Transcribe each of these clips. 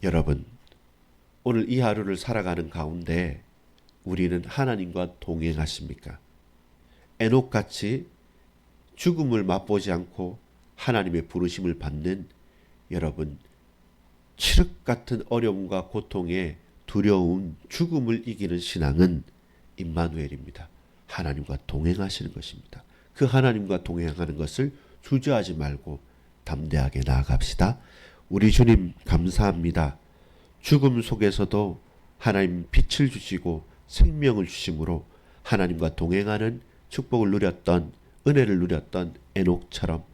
여러분, 오늘 이 하루를 살아가는 가운데 우리는 하나님과 동행하십니까? 에녹같이 죽음을 맛보지 않고 하나님의 부르심을 받는 여러분, 칠흑 같은 어려움과 고통에 두려운 죽음을 이기는 신앙은 임마누엘입니다. 하나님과 동행하시는 것입니다. 그 하나님과 동행하는 것을 주저하지 말고 담대하게 나아갑시다. 우리 주님 감사합니다. 죽음 속에서도 하나님 빛을 주시고 생명을 주심으로 하나님과 동행하는 축복을 누렸던, 은혜를 누렸던 에녹처럼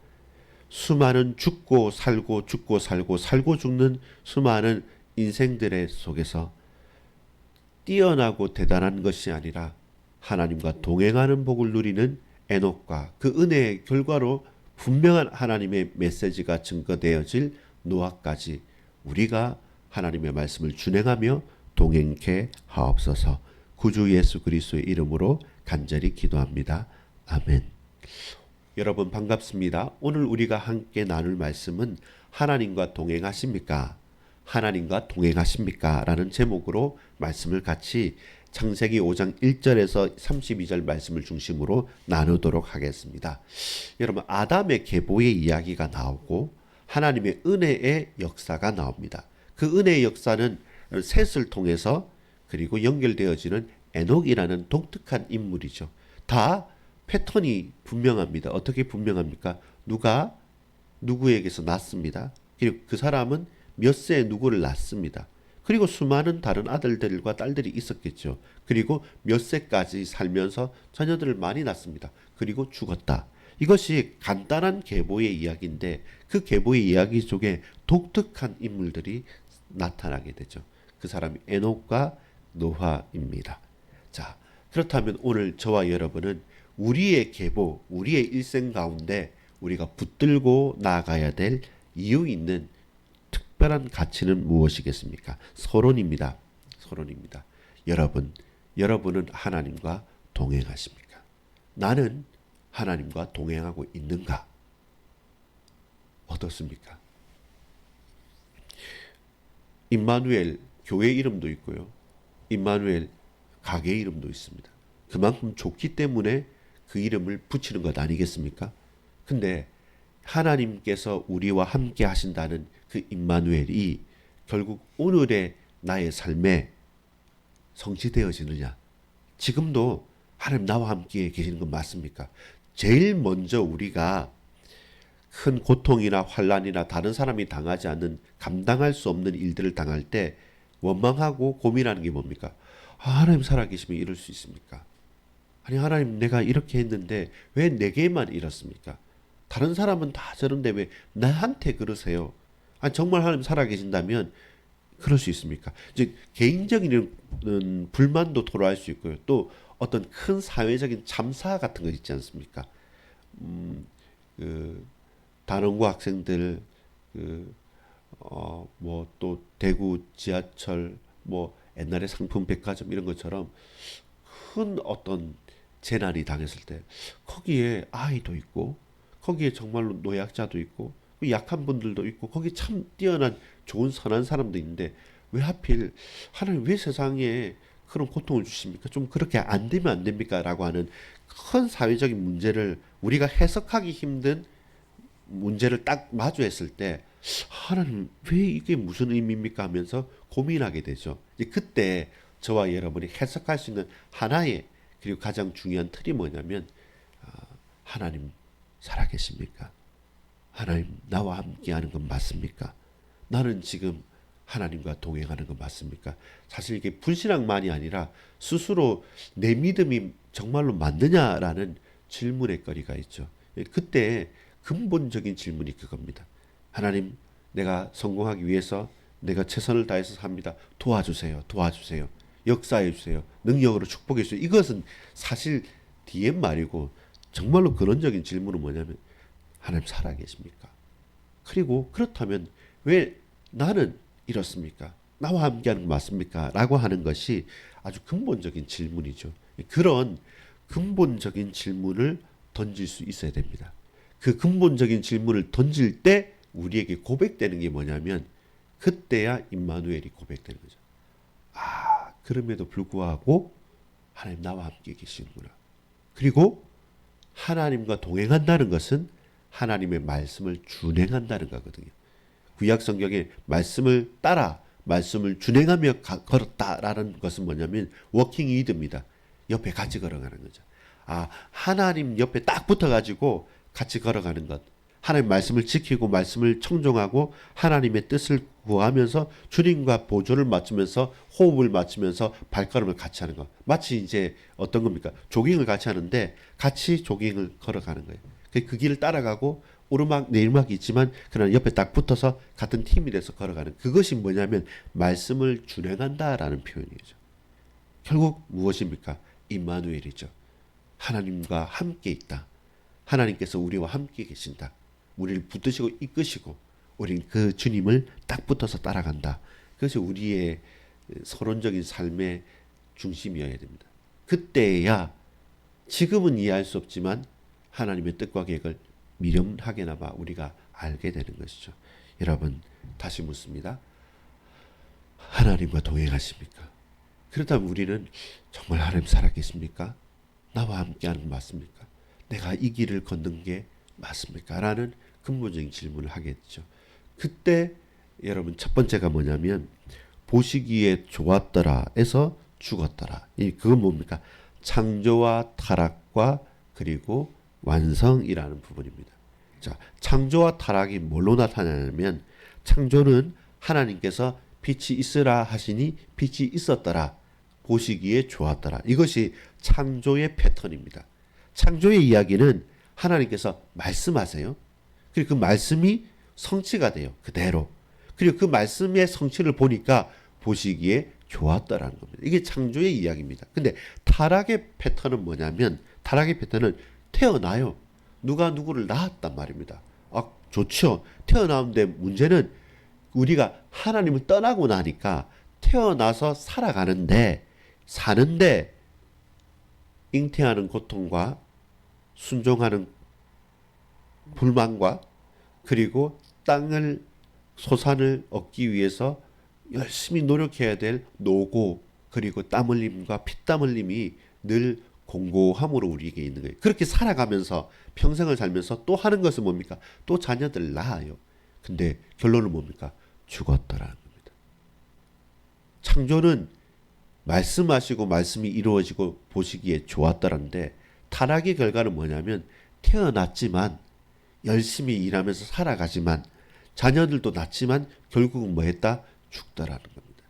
수많은 죽고 살고 죽고 살고 살고 죽는 수많은 인생들의 속에서 뛰어나고 대단한 것이 아니라 하나님과 동행하는 복을 누리는 에녹과 그 은혜의 결과로 분명한 하나님의 메시지가 증거되어질 노아까지 우리가 하나님의 말씀을 준행하며 동행케 하옵소서. 구주 예수 그리스도의 이름으로 간절히 기도합니다. 아멘. 여러분 반갑습니다. 오늘 우리가 함께 나눌 말씀은 하나님과 동행하십니까? 하나님과 동행하십니까? 라는 제목으로 말씀을 같이 창세기 5장 1절에서 32절 말씀을 중심으로 나누도록 하겠습니다. 여러분, 아담의 계보의 이야기가 나오고 하나님의 은혜의 역사가 나옵니다. 그 은혜의 역사는 셋을 통해서 그리고 연결되어지는 에녹이라는 독특한 인물이죠. 다 패턴이 분명합니다. 어떻게 분명합니까? 누가 누구에게서 낳습니다. 그리고 그 사람은 몇 세에 누구를 낳습니다. 그리고 수많은 다른 아들들과 딸들이 있었겠죠. 그리고 몇 세까지 살면서 자녀들을 많이 낳습니다. 그리고 죽었다. 이것이 간단한 계보의 이야기인데 그 계보의 이야기 속에 독특한 인물들이 나타나게 되죠. 그 사람이 에녹과 노아입니다. 자, 그렇다면 오늘 저와 여러분은 우리의 계보, 우리의 일생 가운데 우리가 붙들고 나아가야 될 이유 있는 특별한 가치는 무엇이겠습니까? 서론입니다. 서론입니다. 여러분은 하나님과 동행하십니까? 나는 하나님과 동행하고 있는가? 어떻습니까? 임마누엘 교회 이름도 있고요. 임마누엘 가게 이름도 있습니다. 그만큼 좋기 때문에 그 이름을 붙이는 것 아니겠습니까? 근데 하나님께서 우리와 함께 하신다는 그 임마누엘이 결국 오늘의 나의 삶에 성취되어지느냐? 지금도 하나님 나와 함께 계시는 건 맞습니까? 제일 먼저 우리가 큰 고통이나 환난이나 다른 사람이 당하지 않는 감당할 수 없는 일들을 당할 때 원망하고 고민하는 게 뭡니까? 하나님 살아계시면 이럴 수 있습니까? 아니 하나님 내가 이렇게 했는데 왜 내게만 이렇습니까? 다른 사람은 다 저런데 왜 나한테 그러세요? 아니 정말 하나님 살아계신다면 그럴 수 있습니까? 즉 개인적인 불만도 토로할 수 있고요. 또 어떤 큰 사회적인 참사 같은 거 있지 않습니까? 그 단원고 학생들 뭐 또 대구 지하철 뭐 옛날에 상품 백화점 이런 것처럼 큰 어떤 재난이 당했을 때 거기에 아이도 있고 거기에 정말로 노약자도 있고 약한 분들도 있고 거기 참 뛰어난 좋은 선한 사람도 있는데 왜 하필 하나님 왜 세상에 그런 고통을 주십니까? 좀 그렇게 안 되면 안 됩니까? 라고 하는 큰 사회적인 문제를 우리가 해석하기 힘든 문제를 딱 마주했을 때 하나님 왜 이게 무슨 의미입니까? 하면서 고민하게 되죠. 이제 그때 저와 여러분이 해석할 수 있는 하나의 그리고 가장 중요한 틀이 뭐냐면 하나님 살아계십니까? 하나님 나와 함께하는 건 맞습니까? 나는 지금 하나님과 동행하는 건 맞습니까? 사실 이게 불신앙만이 아니라 스스로 내 믿음이 정말로 맞느냐라는 질문의 거리가 있죠. 그때 근본적인 질문이 그겁니다. 하나님, 내가 성공하기 위해서 내가 최선을 다해서 삽니다. 도와주세요. 도와주세요. 역사해 주세요. 능력으로 축복해 주세요. 이것은 사실 DM 말이고 정말로 근원적인 질문은 뭐냐면 하나님 살아계십니까? 그리고 그렇다면 왜 나는 이렇습니까? 나와 함께하는 거 맞습니까? 라고 하는 것이 아주 근본적인 질문이죠. 그런 근본적인 질문을 던질 수 있어야 됩니다. 그 근본적인 질문을 던질 때 우리에게 고백되는 게 뭐냐면 그때야 임마누엘이 고백되는 거죠. 아, 그럼에도 불구하고 하나님 나와 함께 계시는구나. 그리고 하나님과 동행한다는 것은 하나님의 말씀을 준행한다는 거거든요. 구약 성경에 말씀을 따라 말씀을 준행하며 걸었다라는 것은 뭐냐면 워킹 위드입니다. 옆에 같이 걸어가는 거죠. 아, 하나님 옆에 딱 붙어가지고 같이 걸어가는 것. 하나님 말씀을 지키고 말씀을 청종하고 하나님의 뜻을 구하면서 주님과 보조를 맞추면서 호흡을 맞추면서 발걸음을 같이 하는 것. 마치 이제 어떤 겁니까? 조깅을 같이 하는데 같이 조깅을 걸어가는 거예요. 그 길을 따라가고 오르막 내리막이 있지만 그러나 옆에 딱 붙어서 같은 팀이 돼서 걸어가는 그것이 뭐냐면 말씀을 준행한다라는 표현이죠. 결국 무엇입니까? 임마누엘이죠. 하나님과 함께 있다. 하나님께서 우리와 함께 계신다. 우리를 붙드시고 이끄시고 우리는 그 주님을 딱 붙어서 따라간다. 그것이 우리의 서론적인 삶의 중심이어야 됩니다. 그때야 지금은 이해할 수 없지만 하나님의 뜻과 계획을 미련하게나마 우리가 알게 되는 것이죠. 여러분 다시 묻습니다. 하나님과 동행하십니까? 그렇다면 우리는 정말 하나님 살아계십니까? 나와 함께하는 거 맞습니까? 내가 이 길을 걷는 게 맞습니까? 라는 근본적인 질문을 하겠죠. 그때 여러분 첫 번째가 뭐냐면 보시기에 좋았더라에서 죽었더라. 그건 뭡니까? 창조와 타락과 그리고 완성이라는 부분입니다. 자, 창조와 타락이 뭘로 나타나냐면 창조는 하나님께서 빛이 있으라 하시니 빛이 있었더라. 보시기에 좋았더라. 이것이 창조의 패턴입니다. 창조의 이야기는 하나님께서 말씀하세요. 그리고 그 말씀이 성취가 돼요. 그대로. 그리고 그 말씀의 성취를 보니까 보시기에 좋았더라는 겁니다. 이게 창조의 이야기입니다. 근데 타락의 패턴은 뭐냐면 타락의 패턴은 태어나요. 누가 누구를 낳았단 말입니다. 아, 좋죠. 태어나는데 문제는 우리가 하나님을 떠나고 나니까 태어나서 살아가는데 사는데 잉태하는 고통과 순종하는 불만과 그리고 땅을 소산을 얻기 위해서 열심히 노력해야 될 노고 그리고 땀 흘림과 피땀 흘림이 늘 공고함으로 우리에게 있는 거예요. 그렇게 살아가면서 평생을 살면서 또 하는 것은 뭡니까? 또 자녀들 낳아요. 근데 결론은 뭡니까? 죽었더라는 겁니다. 창조는 말씀하시고 말씀이 이루어지고 보시기에 좋았더란데 타락의 결과는 뭐냐면 태어났지만 열심히 일하면서 살아가지만 자녀들도 낳지만 결국은 뭐 했다? 죽더라는 겁니다.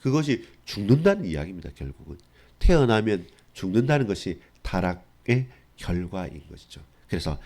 그것이 죽는다는 이야기입니다. 결국은 태어나면 죽는다는 것이 타락의 결과인 것이죠. 그래서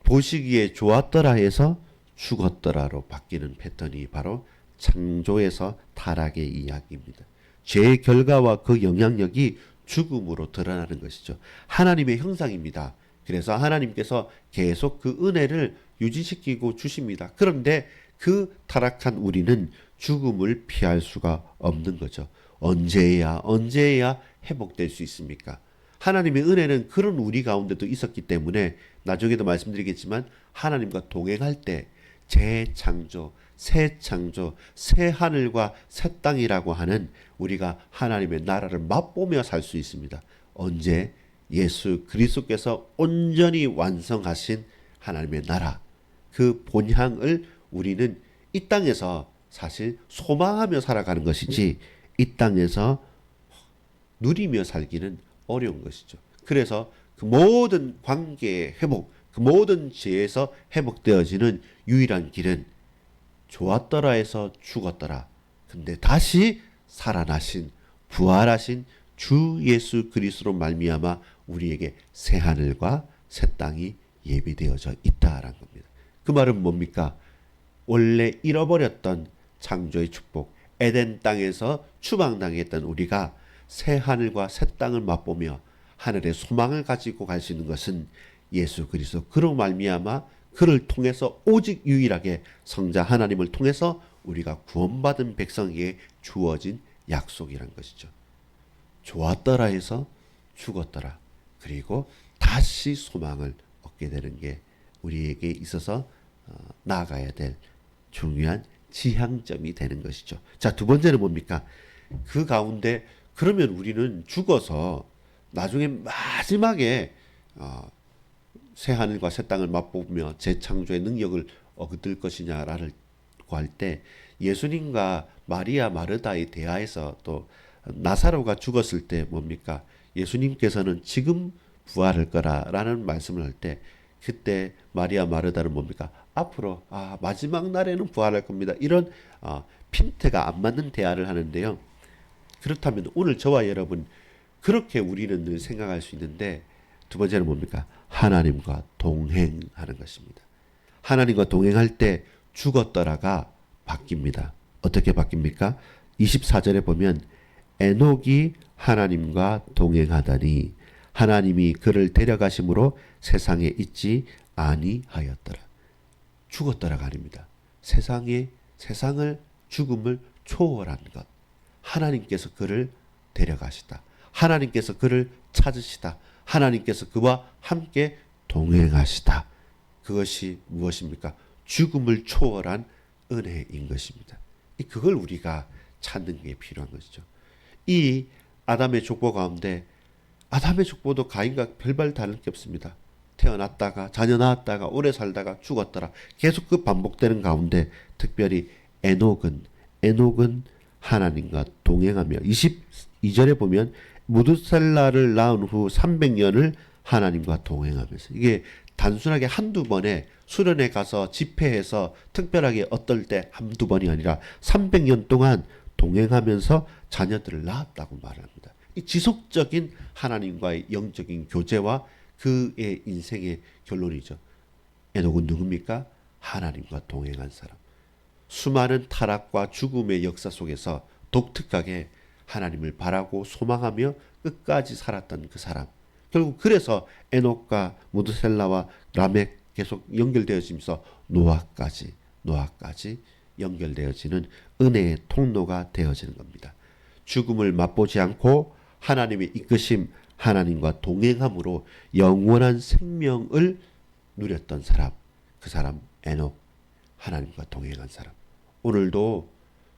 보시기에 좋았더라 해서 죽었더라로 바뀌는 패턴이 바로 창조에서 타락의 이야기입니다. 죄의 결과와 그 영향력이 죽음으로 드러나는 것이죠. 하나님의 형상입니다. 그래서 하나님께서 계속 그 은혜를 유지시키고 주십니다. 그런데 그 타락한 우리는 죽음을 피할 수가 없는 거죠. 언제야 회복될 수 있습니까? 하나님의 은혜는 그런 우리 가운데도 있었기 때문에 나중에도 말씀드리겠지만 하나님과 동행할 때 재창조, 새 창조, 새 하늘과 새 땅이라고 하는 우리가 하나님의 나라를 맛보며 살 수 있습니다. 언제? 예수 그리스도께서 온전히 완성하신 하나님의 나라, 그 본향을 우리는 이 땅에서 사실 소망하며 살아가는 것이지 이 땅에서 누리며 살기는 어려운 것이죠. 그래서 그 모든 관계의 회복, 그 모든 죄에서 회복되어지는 유일한 길은 좋았더라에서 죽었더라. 근데 다시 살아나신 부활하신 주 예수 그리스도로 말미암아 우리에게 새 하늘과 새 땅이 예비되어져 있다라는 겁니다. 그 말은 뭡니까? 원래 잃어버렸던 창조의 축복, 에덴 땅에서 추방당했던 우리가 새 하늘과 새 땅을 맛보며 하늘의 소망을 가지고 갈 수 있는 것은 예수 그리스도 그로 말미암아 그를 통해서 오직 유일하게 성자 하나님을 통해서 우리가 구원받은 백성에게 주어진 약속이란 것이죠. 좋았더라 해서 죽었더라. 그리고 다시 소망을 얻게 되는 게 우리에게 있어서 나아가야 될 중요한 지향점이 되는 것이죠. 자, 두 번째는 뭡니까? 그 가운데 그러면 우리는 죽어서 나중에 마지막에 새 하늘과 새 땅을 맛보며 재창조의 능력을 얻을 것이냐라고 할 때 예수님과 마리아 마르다의 대화에서 또 나사로가 죽었을 때 뭡니까? 예수님께서는 지금 부활할 거라라는 말씀을 할 때 그때 마리아 마르다는 뭡니까? 앞으로 마지막 날에는 부활할 겁니다. 이런 핀트가 안 맞는 대화를 하는데요. 그렇다면 오늘 저와 여러분 그렇게 우리는 늘 생각할 수 있는데 두 번째는 뭡니까? 하나님과 동행하는 것입니다. 하나님과 동행할 때 죽었더라가 바뀝니다. 어떻게 바뀝니까? 24절에 보면 에녹이 하나님과 동행하더니 하나님이 그를 데려가심으로 세상에 있지 아니하였더라. 죽었더라가 아닙니다. 세상을 죽음을 초월한 것. 하나님께서 그를 데려가시다. 하나님께서 그를 찾으시다. 하나님께서 그와 함께 동행하시다. 그것이 무엇입니까? 죽음을 초월한 은혜인 것입니다. 그걸 우리가 찾는 게 필요한 것이죠. 이 아담의 족보 가운데 아담의 족보도 가인과 별반 다를 게 없습니다. 태어났다가 자녀 낳았다가 오래 살다가 죽었더라. 계속 그 반복되는 가운데 특별히 에녹은 하나님과 동행하며 22절에 보면 무두셀라를 낳은 후 300년을 하나님과 동행하면서 이게 단순하게 한두 번에 수련회 가서 집회해서 특별하게 어떨 때 한두 번이 아니라 300년 동안 동행하면서 자녀들을 낳았다고 말합니다. 이 지속적인 하나님과의 영적인 교제와 그의 인생의 결론이죠. 에녹은 누굽니까? 하나님과 동행한 사람. 수많은 타락과 죽음의 역사 속에서 독특하게 하나님을 바라고 소망하며 끝까지 살았던 그 사람. 결국 그래서 에녹과 무드셀라와 라멕 계속 연결되어지면서 노아까지 연결되어지는 은혜의 통로가 되어지는 겁니다. 죽음을 맛보지 않고 하나님의 이끄심, 하나님과 동행함으로 영원한 생명을 누렸던 사람, 그 사람 에녹, 하나님과 동행한 사람. 오늘도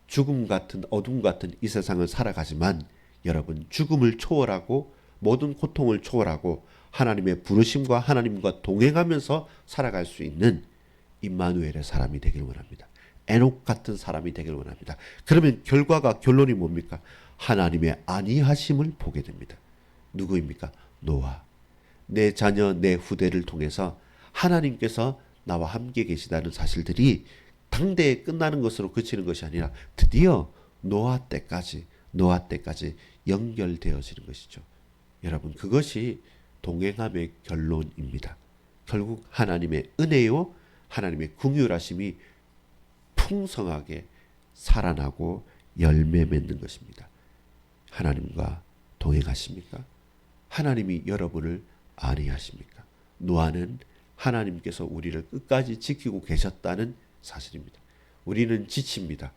죽음 같은 어둠 같은 이 세상을 살아가지만 여러분 죽음을 초월하고 모든 고통을 초월하고 하나님의 부르심과 하나님과 동행하면서 살아갈 수 있는 임마누엘의 사람이 되길 원합니다. 에녹 같은 사람이 되길 원합니다. 그러면 결론이 뭡니까? 하나님의 안위하심을 보게 됩니다. 누구입니까? 노아. 내 자녀, 내 후대를 통해서 하나님께서 나와 함께 계시다는 사실들이 당대에 끝나는 것으로 그치는 것이 아니라 드디어 노아 때까지 연결되어지는 것이죠. 여러분 그것이 동행함의 결론입니다. 결국 하나님의 은혜요 하나님의 긍휼하심이 풍성하게 살아나고 열매 맺는 것입니다. 하나님과 동행하십니까? 하나님이 여러분을 안위하십니까? 노아는 하나님께서 우리를 끝까지 지키고 계셨다는 사실입니다. 우리는 지칩니다.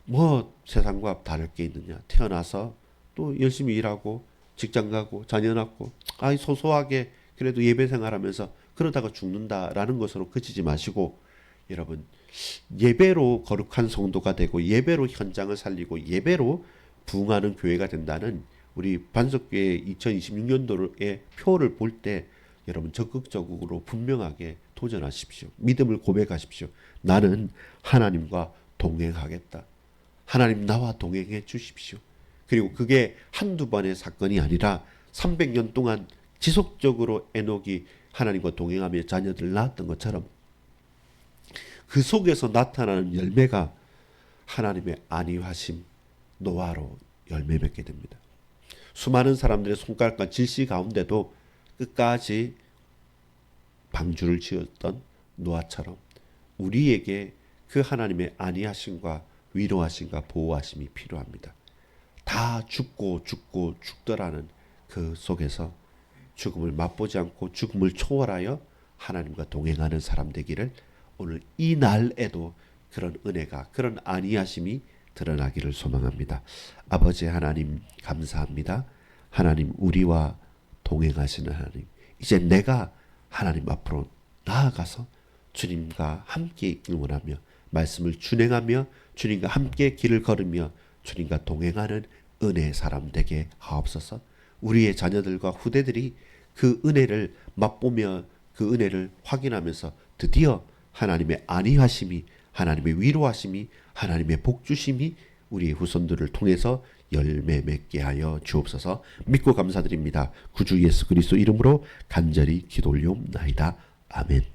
뭐 세상과 다를 게 있느냐? 태어나서 또 열심히 일하고 직장 가고 자녀 낳고 소소하게 그래도 예배 생활하면서 그러다가 죽는다라는 것으로 그치지 마시고 여러분 예배로 거룩한 성도가 되고 예배로 현장을 살리고 예배로 부흥하는 교회가 된다는 우리 반석교회 2026년도의 표를 볼 때 여러분 적극적으로 분명하게 도전하십시오. 믿음을 고백하십시오. 나는 하나님과 동행하겠다. 하나님 나와 동행해 주십시오. 그리고 그게 한두 번의 사건이 아니라 300년 동안 지속적으로 에녹이 하나님과 동행하며 자녀들을 낳았던 것처럼 그 속에서 나타나는 열매가 하나님의 안위하심 노아로 열매 맺게 됩니다. 수많은 사람들의 손가락과 질시 가운데도 끝까지 방주를 지었던 노아처럼 우리에게 그 하나님의 안위하심과 위로하심과 보호하심이 필요합니다. 다 죽더라는 그 속에서 죽음을 맛보지 않고 죽음을 초월하여 하나님과 동행하는 사람 되기를 오늘 이 날에도 그런 은혜가 그런 안위하심이 드러나기를 소망합니다. 아버지 하나님 감사합니다. 하나님 우리와 동행하시는 하나님 이제 내가 하나님 앞으로 나아가서 주님과 함께 있길 원하며 말씀을 준행하며 주님과 함께 길을 걸으며 주님과 동행하는 은혜의 사람 되게 하옵소서. 우리의 자녀들과 후대들이 그 은혜를 맛보며 그 은혜를 확인하면서 드디어 하나님의 안위하심이, 하나님의 위로하심이, 하나님의 복주심이 우리의 후손들을 통해서 열매 맺게 하여 주옵소서. 믿고 감사드립니다. 구주 예수 그리스도 이름으로 간절히 기도 올리옵나이다. 아멘.